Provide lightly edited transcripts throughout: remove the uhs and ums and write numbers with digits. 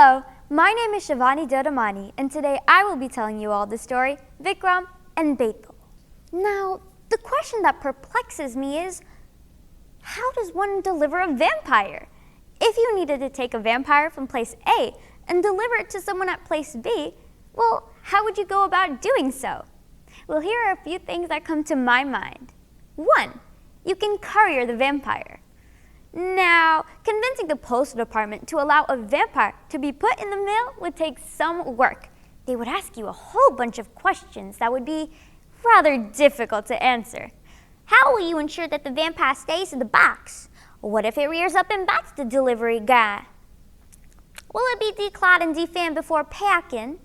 Hello, my name is Shivani Dodamani, and today I will be telling you all the story, Vikram and Bethel. Now, the question that perplexes me is, how does one deliver a vampire? If you needed to take a vampire from place A and deliver it to someone at place B, well, how would you go about doing so? Well, here are a few things that come to my mind. 1. You can courier the vampire. Now, convincing the postal department to allow a vampire to be put in the mail would take some work. They would ask you a whole bunch of questions that would be rather difficult to answer. How will you ensure that the vampire stays in the box? What if it rears up and bites the delivery guy? Will it be declawed and defanned before packing?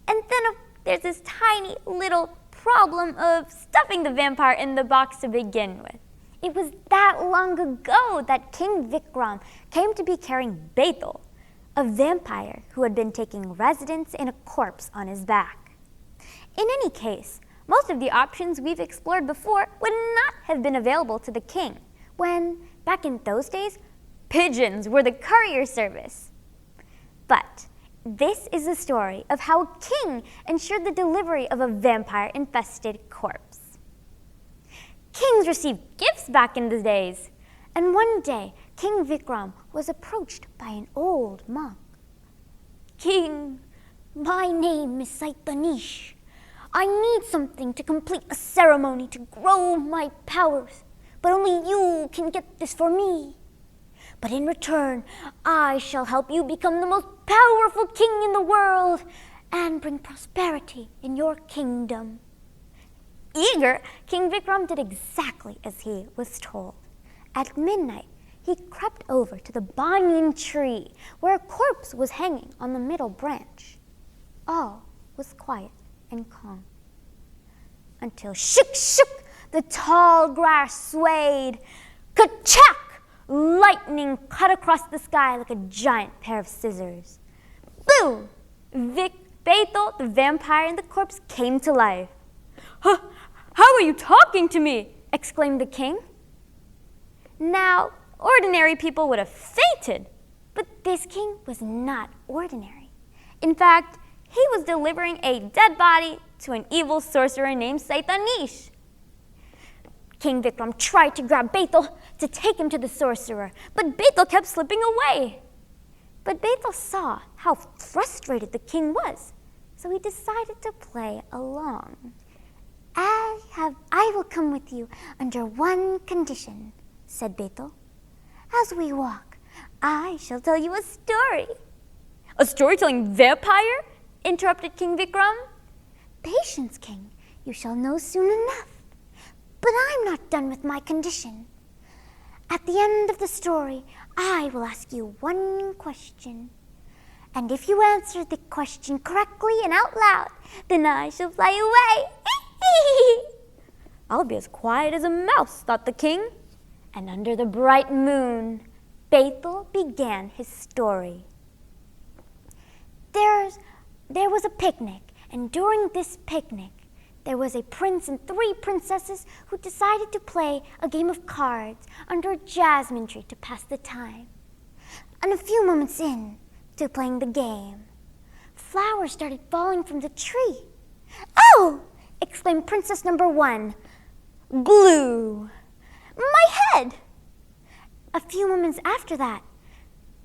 And then there's this tiny little problem of stuffing the vampire in the box to begin with. It was that long ago that King Vikram came to be carrying Bethel, a vampire who had been taking residence in a corpse on his back. In any case, most of the options we've explored before would not have been available to the king when, back in those days, pigeons were the courier service. But this is a story of how a king ensured the delivery of a vampire-infested corpse. Kings received gifts back in the days, and one day King Vikram was approached by an old monk. "King, my name is Saitanish. I need something to complete a ceremony to grow my powers, but only you can get this for me. But in return, I shall help you become the most powerful king in the world and bring prosperity in your kingdom." Eager, King Vikram did exactly as he was told. At midnight, he crept over to the banyan tree where a corpse was hanging on the middle branch. All was quiet and calm. Until shook, the tall grass swayed. Ka-chack! Lightning cut across the sky like a giant pair of scissors. Boom! Bethel, the vampire, and the corpse came to life. "Huh? How are you talking to me?" exclaimed the king. Now, ordinary people would have fainted, but this king was not ordinary. In fact, he was delivering a dead body to an evil sorcerer named Saitanish. King Vikram tried to grab Bethel to take him to the sorcerer, but Bethel kept slipping away. But Bethel saw how frustrated the king was, so he decided to play along. I will come with you under one condition," said Bethel. "As we walk, I shall tell you a story." "A storytelling vampire?" interrupted King Vikram. "Patience, King. You shall know soon enough. But I'm not done with my condition. At the end of the story, I will ask you one question. And if you answer the question correctly and out loud, then I shall fly away." "I'll be as quiet as a mouse," thought the king. And under the bright moon, Bethel began his story. There was a picnic, and during this picnic, there was a prince and 3 princesses who decided to play a game of cards under a jasmine tree to pass the time. And a few moments in to playing the game, flowers started falling from the tree. "Oh!" exclaimed Princess number 1. "Glue! My head!" A few moments after that,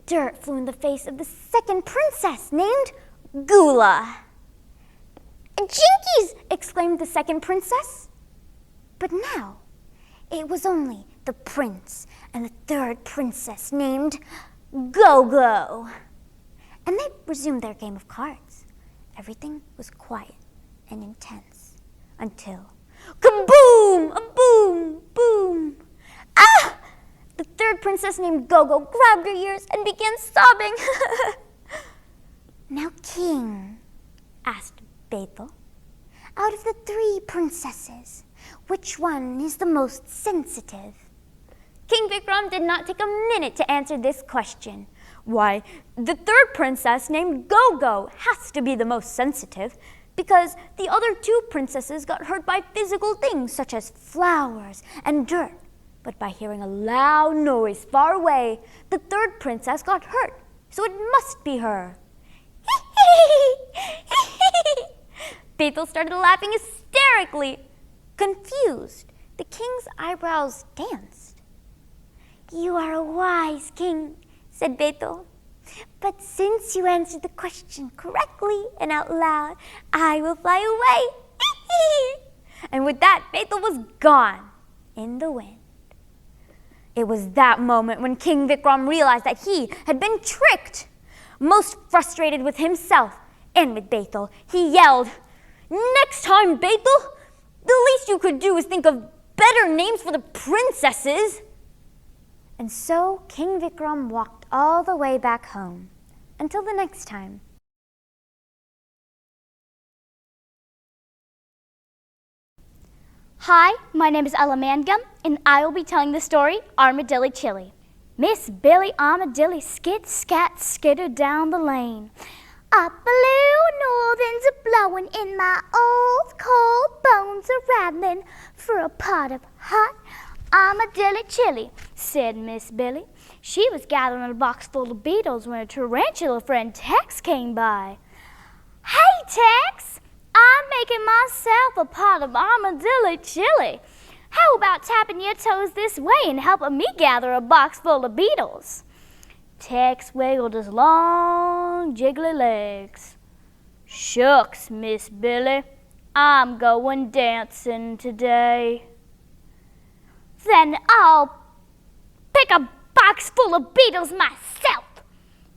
dirt flew in the face of the second princess named Gula. "Jinkies!" exclaimed the second princess. But now, it was only the prince and the third princess named Go-Go. And they resumed their game of cards. Everything was quiet and intense until kaboom! A boom! Boom! Ah! The third princess named Go-Go grabbed her ears and began sobbing. "Now, King," asked Bethel, "out of the 3 princesses, which one is the most sensitive?" King Vikram did not take a minute to answer this question. "Why, the third princess named Go-Go has to be the most sensitive, because the other 2 princesses got hurt by physical things such as flowers and dirt. But by hearing a loud noise far away, the third princess got hurt, so it must be her. Bethel started laughing hysterically. Confused, the king's eyebrows danced. "You are a wise king," said Bethel. "But since you answered the question correctly and out loud, I will fly away." And with that, Bethel was gone in the wind. It was that moment when King Vikram realized that he had been tricked. Most frustrated with himself and with Bethel, he yelled, "Next time, Bethel, the least you could do is think of better names for the princesses." And so King Vikram walked all the way back home. Until the next time. Hi, my name is Ella Mangum, and I will be telling the story Armadillo Chili. Miss Billy Armadillo skid, scat, skittered down the lane. A blue northern's a-blowing in my old cold bones a-rattling for a pot of hot armadillo chili, said Miss Billy. She was gathering a box full of beetles when a tarantula friend Tex came by. "Hey, Tex! I'm making myself a pot of armadillo chili. How about tapping your toes this way and helping me gather a box full of beetles?" Tex wiggled his long, jiggly legs. "Shucks, Miss Billy, I'm going dancing today." "Then I'll pick a box full of beetles myself,"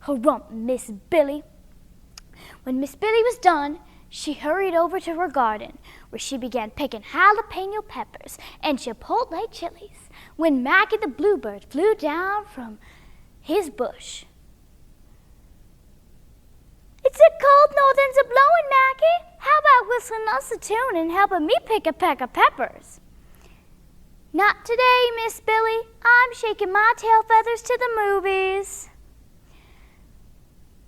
harumphed Miss Billy. When Miss Billy was done, she hurried over to her garden, where she began picking jalapeno peppers and chipotle chilies when Mackie the Bluebird flew down from his bush. "It's a cold northern's a-blowing, Mackie. How about whistling us a tune and helping me pick a peck of peppers?" "Not today, Miss Billy. I'm shaking my tail feathers to the movies."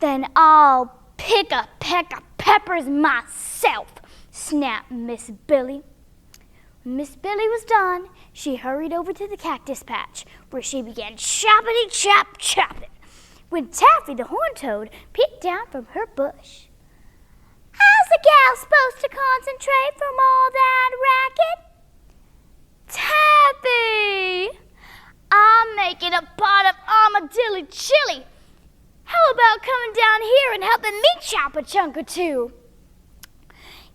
"Then I'll pick a peck of peppers myself," snapped Miss Billy. When Miss Billy was done, she hurried over to the cactus patch, where she began choppity-chop-chopping, when Taffy the Horned Toad peeked down from her bush. "How's a gal supposed to concentrate from all that racket?" "Taffy, I'm making a pot of armadillo chili. How about coming down here and helping me chop a chunk or two?"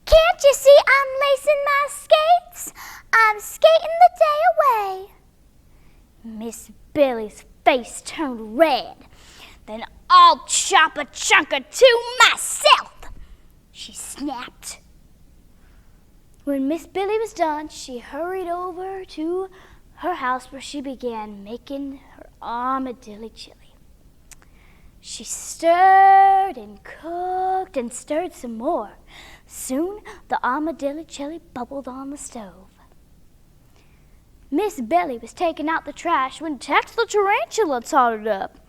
"Can't you see I'm lacing my skates? I'm skating the day away." Miss Billy's face turned red. "Then I'll chop a chunk or two myself," she snapped. When Miss Billy was done, she hurried over to her house, where she began making her armadillo chili. She stirred and cooked and stirred some more. Soon the armadillo chili bubbled on the stove. Miss Billy was taking out the trash when Tex the tarantula tottered up.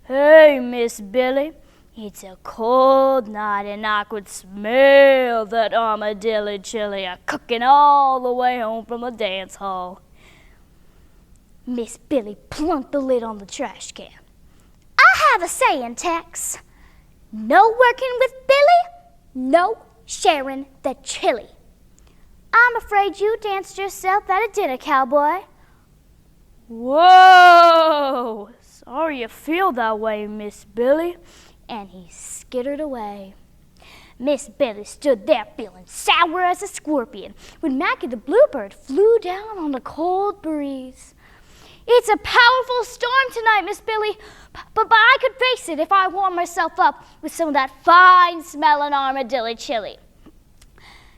"Hey, Miss Billy, it's a cold night and I could smell that armadillo chili cooking all the way home from the dance hall." Miss Billy plunked the lid on the trash can. "I have a saying, Tex. No working with Billy, no sharing the chili. I'm afraid you danced yourself at a dinner, cowboy." "Whoa! Sorry you feel that way, Miss Billy." And he skittered away. Miss Billy stood there feeling sour as a scorpion when Mackie the Bluebird flew down on the cold breeze. "It's a powerful storm tonight, Miss Billy, but I could face it if I warmed myself up with some of that fine-smelling armadillo chili."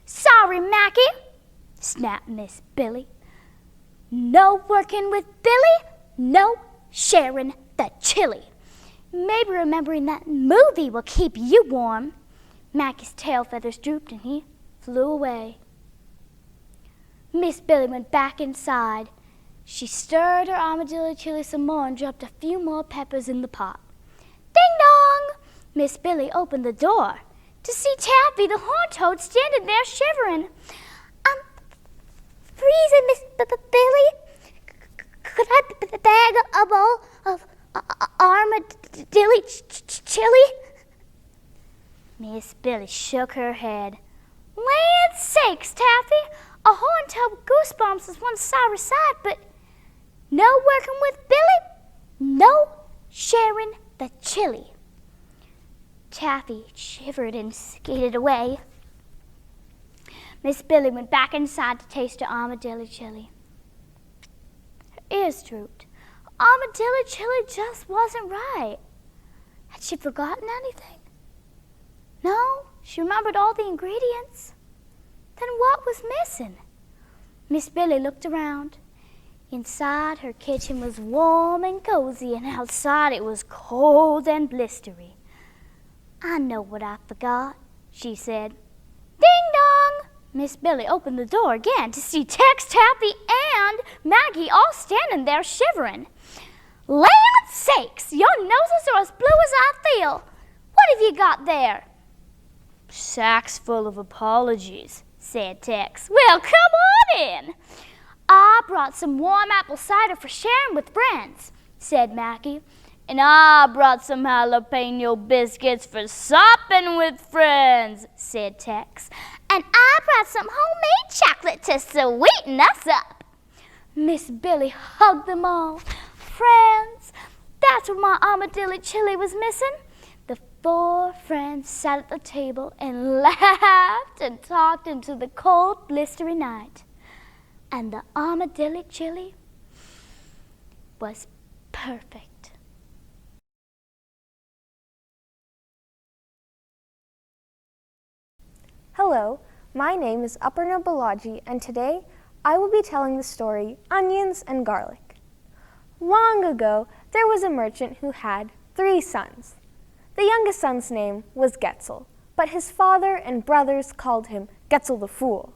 "Sorry, Mackie," snapped Miss Billy. "No working with Billy, no sharing the chili. Maybe remembering that movie will keep you warm." Mackie's tail feathers drooped and he flew away. Miss Billy went back inside. She stirred her armadillo chili some more and dropped a few more peppers in the pot. Ding dong! Miss Billy opened the door to see Taffy the Horned Toad standing there shivering. "I'm freezing, Miss Billy. Could I bag a bowl of armadillo Dilly Chili? Miss Billy shook her head. Land sakes, Taffy! A horntail with goosebumps is one sorry sight, but no working with Billy, no sharing the chili. Taffy shivered and skated away. Miss Billy went back inside to taste her armadillo chili. Her ears drooped. Armadillo chili just wasn't right. Had she forgotten anything? No, she remembered all the ingredients. Then what was missing? Miss Billy looked around. Inside, her kitchen was warm and cozy, and outside it was cold and blistery. I know what I forgot, she said. Ding dong! Miss Billy opened the door again to see Tex, Taffy, and Maggie all standing there shivering. Land sakes, your noses are as blue as I feel. What have you got there? Sacks full of apologies, said Tex. Well, come on in. I brought some warm apple cider for sharing with friends, said Maggie. And I brought some jalapeno biscuits for supping with friends, said Tex. And I brought some homemade chocolate to sweeten us up. Miss Billy hugged them all. Friends, that's what my armadillo chili was missing. The 4 friends sat at the table and laughed and talked into the cold, blistery night. And the armadillo chili was perfect. Hello, my name is Aparna Balaji, and today I will be telling the story Onions and Garlic. Long ago, there was a merchant who had 3 sons. The youngest son's name was Getzel, but his father and brothers called him Getzel the Fool.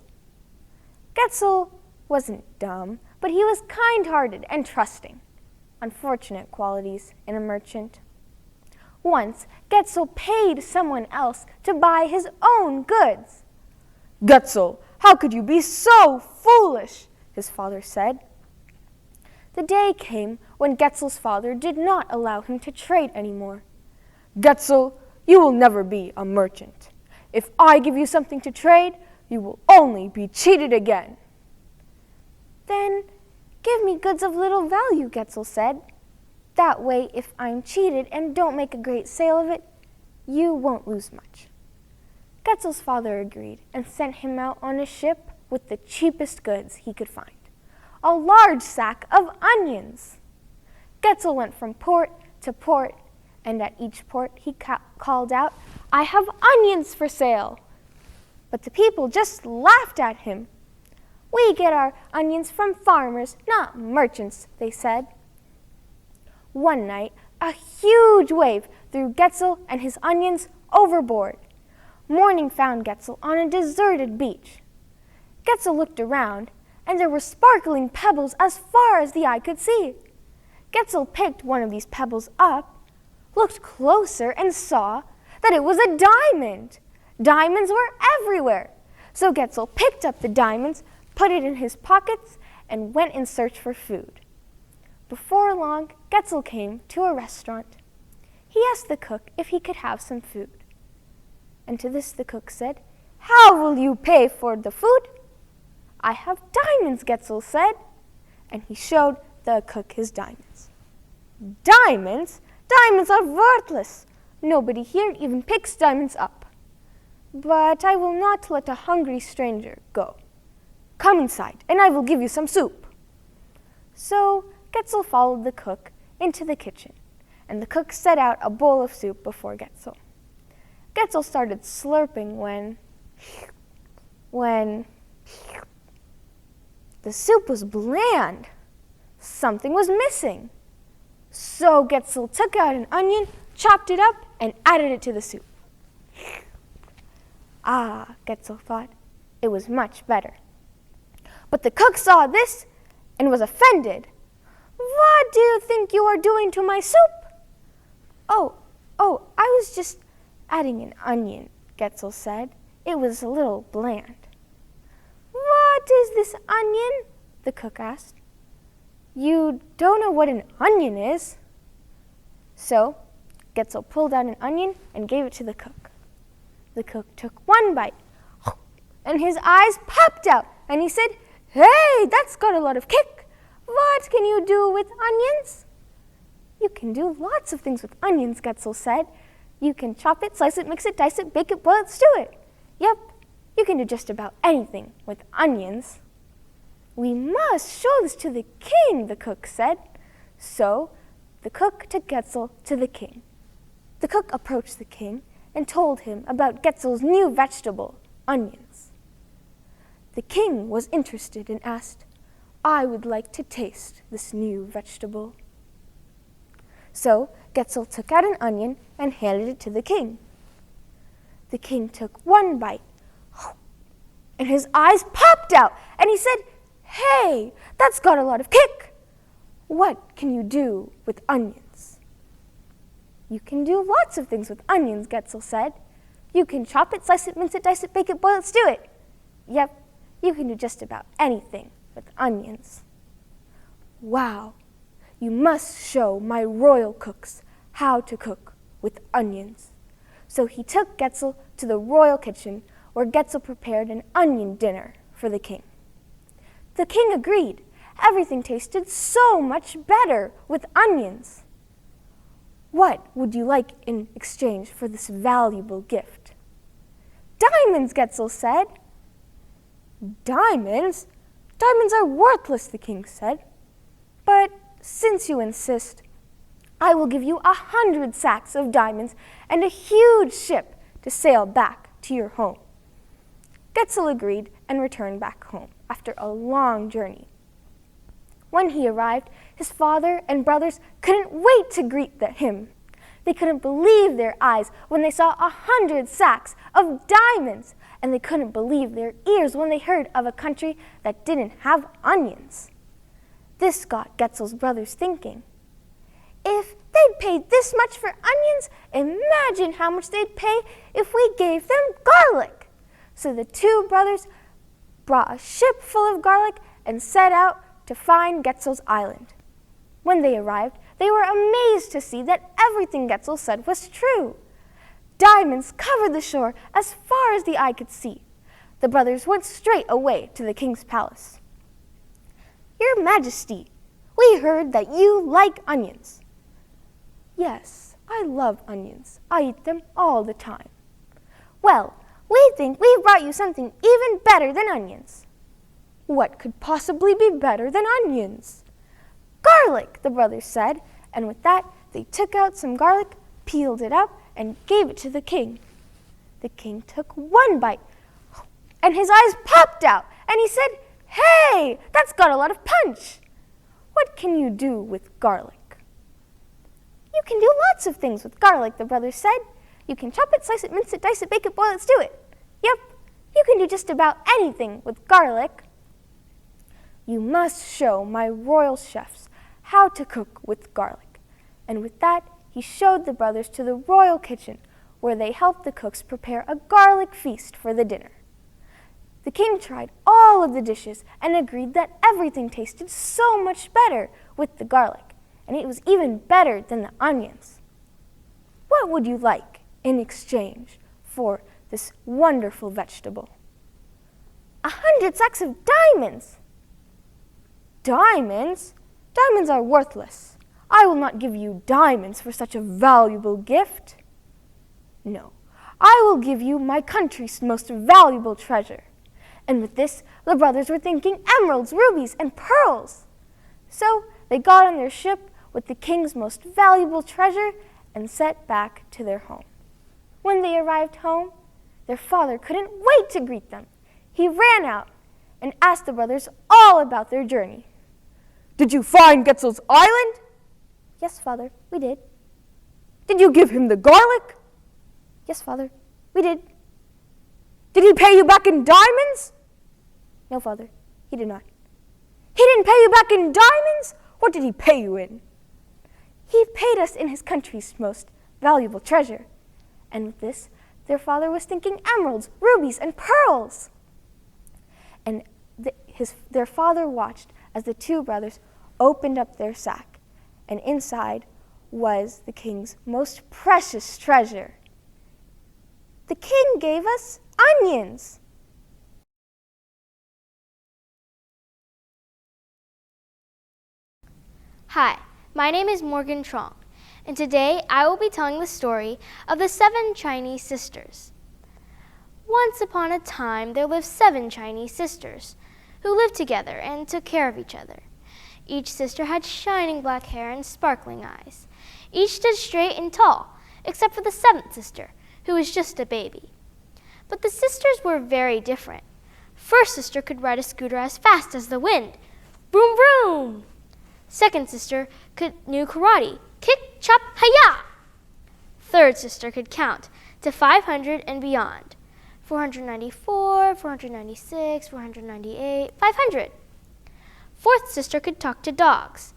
Getzel wasn't dumb, but he was kind-hearted and trusting. Unfortunate qualities in a merchant. Once, Getzel paid someone else to buy his own goods. "Getzel, how could you be so foolish?" his father said. The day came when Getzel's father did not allow him to trade anymore. "Getzel, you will never be a merchant. If I give you something to trade, you will only be cheated again." "Then give me goods of little value," Getzel said. "That way, if I'm cheated and don't make a great sale of it, you won't lose much." Getzel's father agreed and sent him out on a ship with the cheapest goods he could find. A large sack of onions. Getzel went from port to port, and at each port he called out, "I have onions for sale." But the people just laughed at him. "We get our onions from farmers, not merchants," they said. One night, a huge wave threw Getzel and his onions overboard. Morning found Getzel on a deserted beach. Getzel looked around, and there were sparkling pebbles as far as the eye could see. Getzel picked one of these pebbles up, looked closer, and saw that it was a diamond. Diamonds were everywhere. So Getzel picked up the diamonds, put it in his pockets, and went in search for food. Before long, Getzel came to a restaurant. He asked the cook if he could have some food. And to this the cook said, "How will you pay for the food?" "I have diamonds," Getzel said, and he showed the cook his diamonds. "Diamonds? Diamonds are worthless. Nobody here even picks diamonds up. But I will not let a hungry stranger go. Come inside, and I will give you some soup." So Getzel followed the cook into the kitchen, and the cook set out a bowl of soup before Getzel. Getzel started slurping when the soup was bland. Something was missing. So Getzel took out an onion, chopped it up, and added it to the soup. Ah, Getzel thought, it was much better. But the cook saw this and was offended. "What do you think you are doing to my soup?" Oh, I was just adding an onion," Getzel said. "It was a little bland." "What is this onion?" the cook asked. "You don't know what an onion is?" So Getzel pulled out an onion and gave it to the cook. The cook took one bite, and his eyes popped out, and he said, "Hey, that's got a lot of kick. What can you do with onions?" "You can do lots of things with onions," Getzel said. "You can chop it, slice it, mix it, dice it, bake it, boil it, stew it. Yep, you can do just about anything with onions." "We must show this to the king," the cook said. So the cook took Getzel to the king. The cook approached the king and told him about Getzel's new vegetable, onions. The king was interested and asked, "I would like to taste this new vegetable." So Getzel took out an onion and handed it to the king. The king took one bite, and his eyes popped out, and he said, "Hey, that's got a lot of kick. What can you do with onions?" "You can do lots of things with onions," Getzel said. "You can chop it, slice it, mince it, dice it, bake it, boil it, stew it. Yep, you can do just about anything with onions." "Wow, you must show my royal cooks how to cook with onions." So he took Getzel to the royal kitchen, where Getzel prepared an onion dinner for the king. The king agreed. Everything tasted so much better with onions. "What would you like in exchange for this valuable gift?" "Diamonds," Getzel said. "Diamonds? Diamonds are worthless," the king said. "But since you insist, I will give you 100 sacks of diamonds and a huge ship to sail back to your home." Getzel agreed and returned back home after a long journey. When he arrived, his father and brothers couldn't wait to greet him. They couldn't believe their eyes when they saw 100 sacks of diamonds, and they couldn't believe their ears when they heard of a country that didn't have onions. This got Getzel's brothers thinking. If they'd paid this much for onions, imagine how much they'd pay if we gave them garlic. So the two brothers brought a ship full of garlic and set out to find Getzel's island. When they arrived, they were amazed to see that everything Getzel said was true. Diamonds covered the shore as far as the eye could see. The brothers went straight away to the king's palace. "Your Majesty, we heard that you like onions." "Yes, I love onions. I eat them all the time." "Well, we think we've brought you something even better than onions." "What could possibly be better than onions?" "Garlic," the brothers said, and with that they took out some garlic, peeled it up, and gave it to the king. The king took one bite, and his eyes popped out, and he said, "Hey, that's got a lot of punch. What can you do with garlic?" "You can do lots of things with garlic," the brothers said. "You can chop it, slice it, mince it, dice it, bake it, boil it, stew it. Yep, you can do just about anything with garlic." "You must show my royal chefs how to cook with garlic." And with that, he showed the brothers to the royal kitchen, where they helped the cooks prepare a garlic feast for the dinner. The king tried all of the dishes and agreed that everything tasted so much better with the garlic, and it was even better than the onions. "What would you like in exchange for this wonderful vegetable?" 100 sacks of diamonds." "Diamonds? Diamonds are worthless. I will not give you diamonds for such a valuable gift." "No, I will give you my country's most valuable treasure." And with this, the brothers were thinking emeralds, rubies, and pearls. So they got on their ship with the king's most valuable treasure and set back to their home. When they arrived home, their father couldn't wait to greet them. He ran out and asked the brothers all about their journey. "Did you find Getzel's island?" "Yes, Father, we did." "Did you give him the garlic?" "Yes, Father, we did." "Did he pay you back in diamonds?" "No, Father, he did not." "He didn't pay you back in diamonds? What did he pay you in?" "He paid us in his country's most valuable treasure." And with this, their father was thinking emeralds, rubies, and pearls. And their father watched as the two brothers opened up their sack, and inside was the king's most precious treasure. The king gave us onions. Hi, my name is Morgan Trong, and today I will be telling the story of the 7 Chinese sisters. Once upon a time, there lived 7 Chinese sisters who lived together and took care of each other. Each sister had shining black hair and sparkling eyes. Each stood straight and tall, except for the 7th sister, who was just a baby. But the sisters were very different. First sister could ride a scooter as fast as the wind. Vroom, vroom! Second sister knew karate. Kick, chop, hi-ya! Third sister could count to 500 and beyond. 494, 496, 498, 500. Fourth sister could talk to dogs.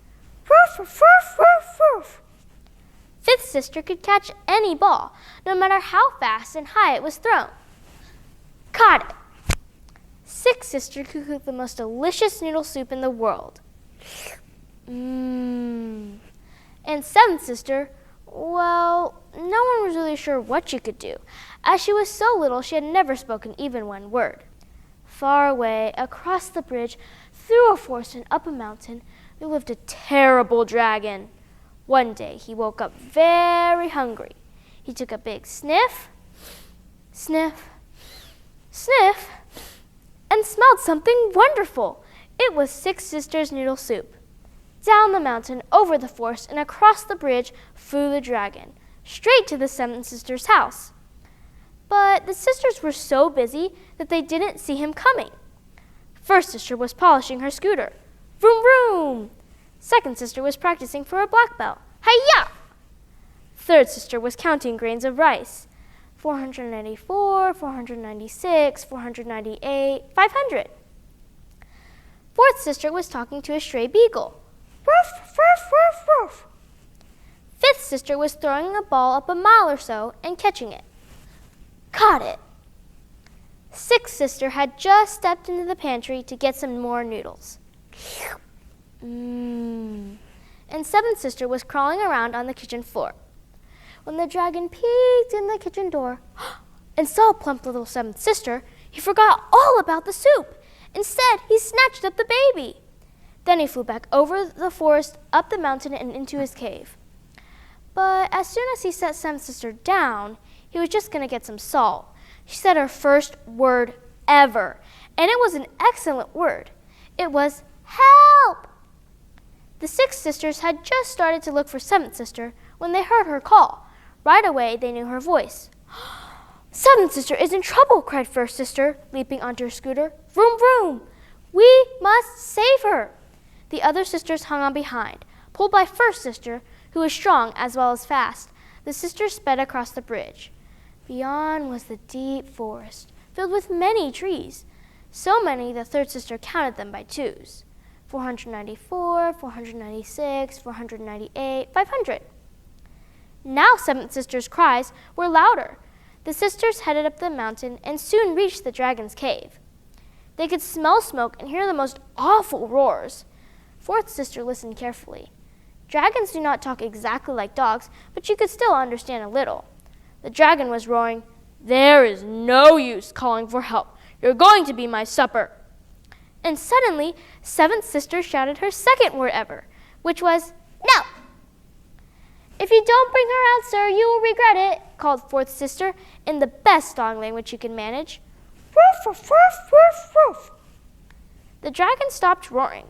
Ruff, ruff, ruff, ruff, ruff. Fifth sister could catch any ball, no matter how fast and high it was thrown. Caught it. Sixth sister could cook the most delicious noodle soup in the world. And seventh sister, well, no one was really sure what she could do. As she was so little, she had never spoken even one word. Far away, across the bridge, through a forest and up a mountain, there lived a terrible dragon. One day, he woke up very hungry. He took a big sniff, sniff, sniff, and smelled something wonderful. It was Six Sisters noodle soup. Down the mountain, over the forest, and across the bridge flew the dragon, straight to the 7th sister's house. But the sisters were so busy that they didn't see him coming. First sister was polishing her scooter. Vroom, vroom! Second sister was practicing for a black belt. Hi-ya! Third sister was counting grains of rice. 494, 496, 498, 500. Fourth sister was talking to a stray beagle. Ruff, ruff, ruff, ruff. Fifth sister was throwing a ball up a mile or so and catching it. Caught it. Sixth sister had just stepped into the pantry to get some more noodles. And seventh sister was crawling around on the kitchen floor. When the dragon peeked in the kitchen door and saw a plump little 7th sister, he forgot all about the soup. Instead, he snatched up the baby. Then he flew back over the forest, up the mountain, and into his cave. But as soon as he set 7th sister down, he was just going to get some salt. She said her first word ever, and it was an excellent word. It was, help! The 6 sisters had just started to look for 7th sister when they heard her call. Right away, they knew her voice. 7th sister is in trouble, cried first sister, leaping onto her scooter. Vroom, vroom! We must save her! The other sisters hung on behind. Pulled by first sister, who was strong as well as fast, the sisters sped across the bridge. Beyond was the deep forest, filled with many trees. So many the third sister counted them by twos. 494, 496, 498, 500. Now 7th sister's cries were louder. The sisters headed up the mountain and soon reached the dragon's cave. They could smell smoke and hear the most awful roars. Fourth sister listened carefully. Dragons do not talk exactly like dogs, but she could still understand a little. The dragon was roaring, "There is no use calling for help. You're going to be my supper." And suddenly, 7th sister shouted her second word ever, which was, "No!" "If you don't bring her out, sir, you will regret it," called 4th sister in the best dog language she could manage. Ruff, ruff, ruff, ruff, ruff. The dragon stopped roaring.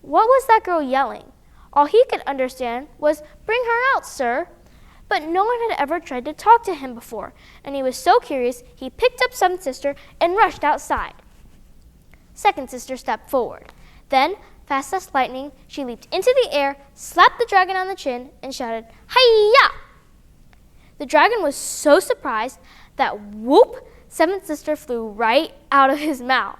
What was that girl yelling? All he could understand was, "Bring her out, sir." But no one had ever tried to talk to him before, and he was so curious he picked up 7th sister and rushed outside. 2nd sister stepped forward. Then, fast as lightning, she leaped into the air, slapped the dragon on the chin, and shouted, "Hi-ya!" The dragon was so surprised that whoop, 7th sister flew right out of his mouth.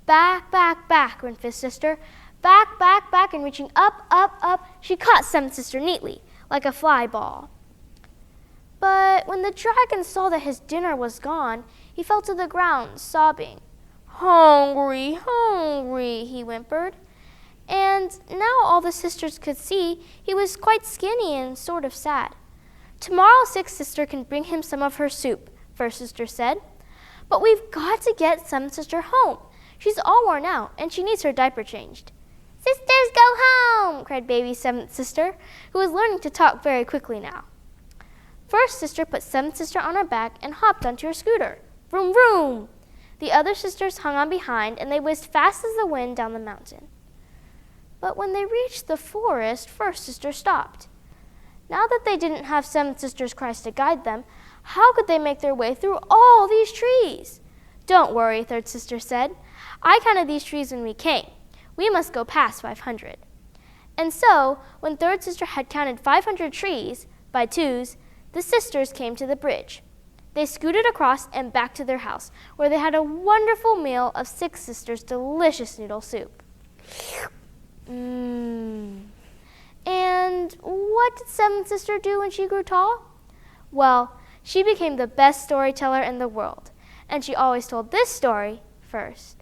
Back, back, back went 5th sister. Back, back, back, and reaching up, up, up, she caught 7th sister neatly, like a fly ball. But when the dragon saw that his dinner was gone, he fell to the ground, sobbing. "Hungry, hungry," he whimpered. and now all the sisters could see he was quite skinny and sort of sad. Tomorrow Sixth Sister can bring him some of her soup, First Sister said. But we've got to get Seventh Sister home. She's all worn out, and she needs her diaper changed. Sisters, go home, cried baby Seventh Sister, who was learning to talk very quickly now. First Sister put Seventh Sister on her back and hopped onto her scooter. Vroom, vroom! The other sisters hung on behind, and they whizzed fast as the wind down the mountain. But when they reached the forest, First Sister stopped. Now that they didn't have Seventh Sister's Christ to guide them, how could they make their way through all these trees? Don't worry, Third Sister said. I counted these trees when we came. We must go past 500. And so, when Third Sister had counted 500 trees, by twos, the sisters came to the bridge. They scooted across and back to their house, where they had a wonderful meal of Sixth Sister's delicious noodle soup. And what did Seventh Sister do when she grew tall? Well, she became the best storyteller in the world, and she always told this story first.